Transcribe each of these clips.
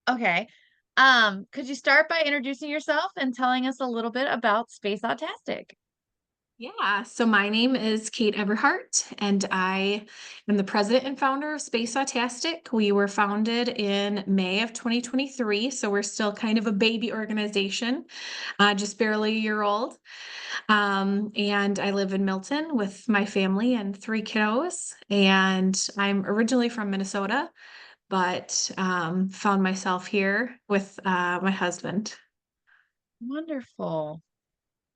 Okay. Could you start by introducing yourself and telling us a little bit about Space Autastic? Yeah, so my name is Kate Everhart, and I am the president and founder of Space Autastic. We were founded in May of 2023, so we're still kind of a baby organization, just barely a year old. And I live in Milton with my family and three kiddos. And I'm originally from Minnesota, but found myself here with my husband. Wonderful.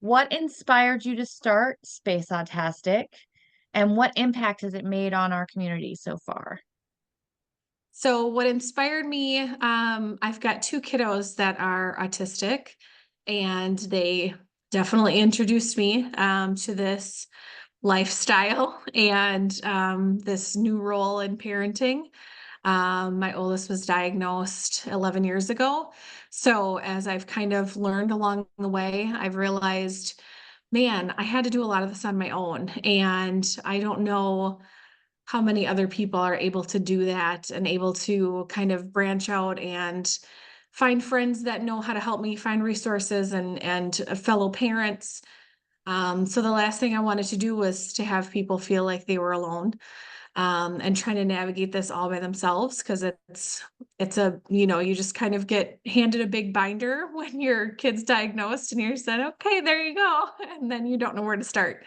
What inspired you to start Space Autastic, and what impact has it made on our community so far? So, what inspired me, I've got two kiddos that are autistic, and they definitely introduced me to this lifestyle and this new role in parenting. My oldest was diagnosed 11 years ago. So, as I've kind of learned along the way, I've realized, man, I had to do a lot of this on my own. And I don't know how many other people are able to do that and able to kind of branch out and find friends that know how to help me find resources and fellow parents. So the last thing I wanted to do was to have people feel like they were alone, and trying to navigate this all by themselves because it's a you just kind of get handed a big binder when your kid's diagnosed and you're said, okay, there you go, and then you don't know where to start.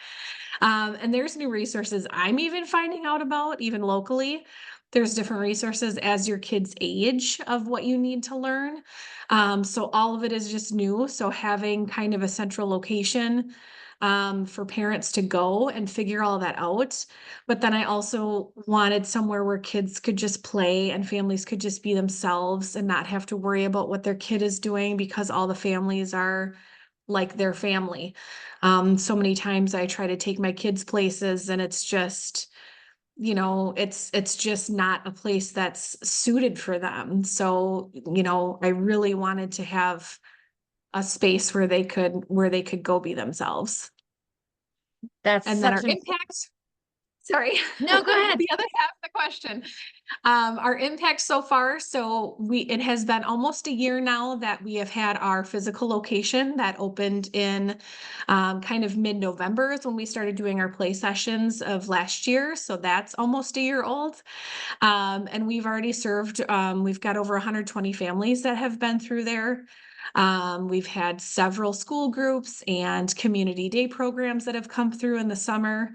And there's new resources I'm even finding out about, even locally. There's different resources as your kids age of what you need to learn. So all of it is just new. So having kind of a central location for parents to go and figure all that out. But then I also wanted somewhere where kids could just play and families could just be themselves and not have to worry about what their kid is doing because all the families are like their family. So many times I try to take my kids places and it's just, it's just not a place that's suited for them. So, I really wanted to have a space where they could go be themselves. That's And then such our an impact, sorry, No, go ahead. the other half of the question. Our impact so far, so it has been almost a year now that we have had our physical location that opened in kind of mid-November is when we started doing our play sessions of last year. So that's almost a year old. And we've already served, we've got over 120 families that have been through there. We've had several school groups and community day programs that have come through in the summer,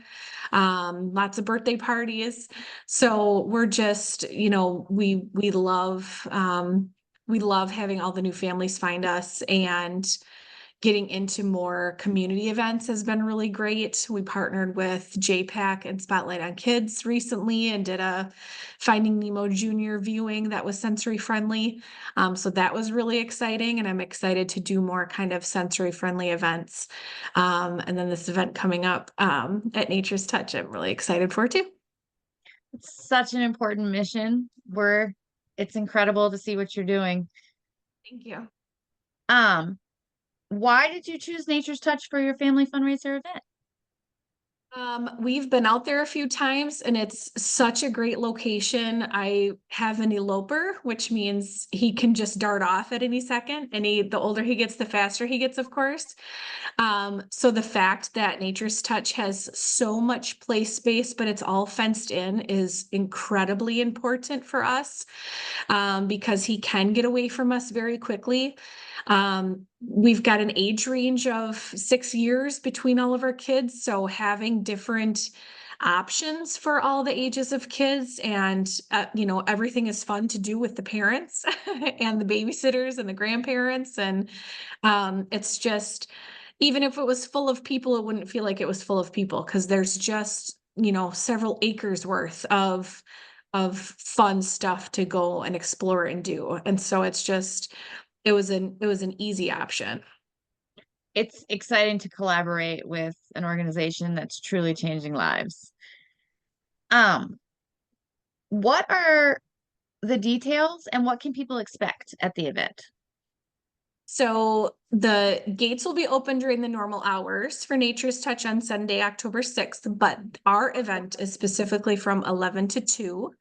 lots of birthday parties. So we're just, we love having all the new families find us, and getting into more community events has been really great. We partnered with JPAC and Spotlight on Kids recently and did a Finding Nemo Junior viewing that was sensory friendly. So that was really exciting, and I'm excited to do more kind of sensory friendly events. And then this event coming up at Nature's Touch, I'm really excited for too. It's such an important mission. It's incredible to see what you're doing. Thank you. Um, why did you choose Nature's Touch for your family fundraiser event? We've been out there a few times and it's such a great location. I have an eloper, which means he can just dart off at any second. And the older he gets, the faster he gets, of course. So the fact that Nature's Touch has so much play space, but it's all fenced in is incredibly important for us, because he can get away from us very quickly. We've got an age range of 6 years between all of our kids, so having different options for all the ages of kids, and everything is fun to do with the parents and the babysitters and the grandparents, and it's just, even if it was full of people, it wouldn't feel like it was full of people because there's just several acres worth of fun stuff to go and explore and do. And so it was an easy option. It's exciting to collaborate with an organization that's truly changing lives. Um, what are the details and what can people expect at the event? So the gates will be open during the normal hours for Nature's Touch on Sunday, October 6th, but our event is specifically from 11 to 2.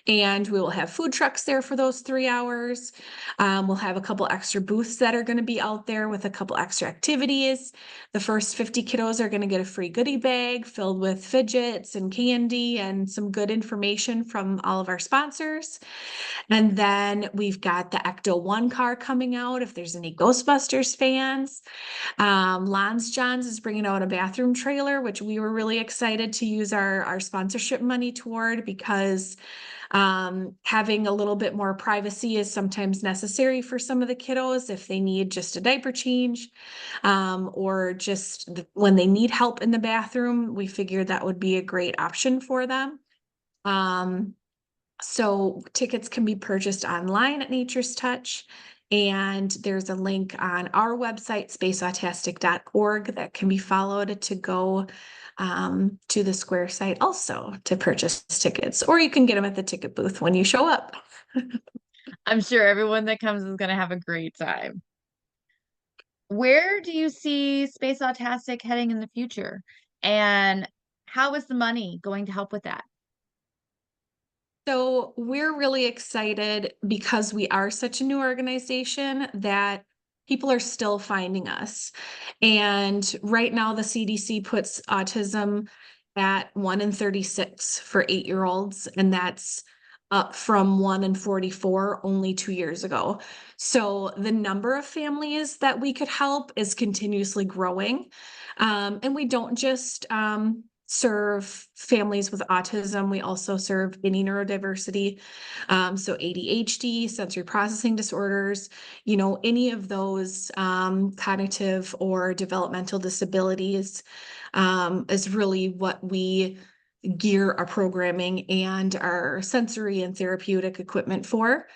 And we will have food trucks there for those 3 hours. We'll have a couple extra booths that are going to be out there with a couple extra activities. The first 50 kiddos are going to get a free goodie bag filled with fidgets and candy and some good information from all of our sponsors. And then we've got the Ecto One car coming out if there's any Ghostbusters fans. Lons Johns is bringing out a bathroom trailer, which we were really excited to use our sponsorship money toward because having a little bit more privacy is sometimes necessary for some of the kiddos if they need just a diaper change, or just when they need help in the bathroom. We figured that would be a great option for them. Um, so tickets can be purchased online at Nature's Touch. And there's a link on our website, spaceautastic.org, that can be followed to go to the Square site also to purchase tickets, or you can get them at the ticket booth when you show up. I'm sure everyone that comes is going to have a great time. Where do you see Space Autastic heading in the future? And how is the money going to help with that? So we're really excited because we are such a new organization that people are still finding us. And right now, the CDC puts autism at 1 in 36 for 8-year-olds, and that's up from 1 in 44 only 2 years ago. So the number of families that we could help is continuously growing. And we don't just serve families with autism. We also serve any neurodiversity. So ADHD, sensory processing disorders, any of those cognitive or developmental disabilities is really what we gear our programming and our sensory and therapeutic equipment for.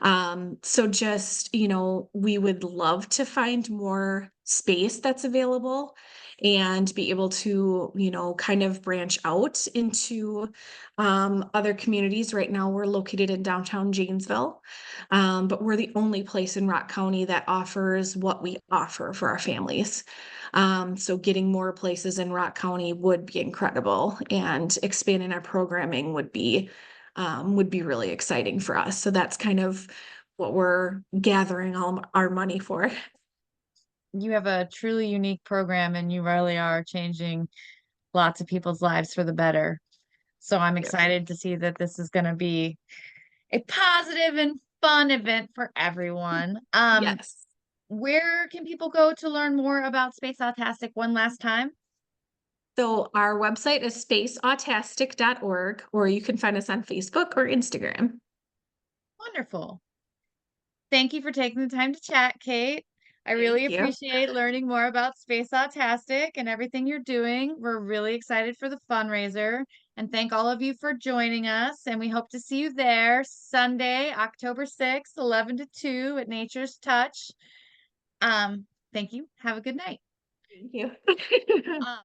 So just, we would love to find more space that's available and be able to, kind of branch out into other communities. Right now, we're located in downtown Janesville, but we're the only place in Rock County that offers what we offer for our families. So getting more places in Rock County would be incredible, and expanding our programming would be really exciting for us. So that's kind of what we're gathering all our money for. You have a truly unique program and you really are changing lots of people's lives for the better. So I'm Yeah. excited to see that this is going to be a positive and fun event for everyone. Yes. Where can people go to learn more about Space Autastic one last time? So our website is spaceautastic.org, or you can find us on Facebook or Instagram. Wonderful. Thank you for taking the time to chat, Kate. I really Thank you. appreciate learning more about Space Autastic and everything you're doing. We're really excited for the fundraiser and thank all of you for joining us. And we hope to see you there Sunday, October 6th, 11 to 2 at Nature's Touch. Thank you. Have a good night. Thank you.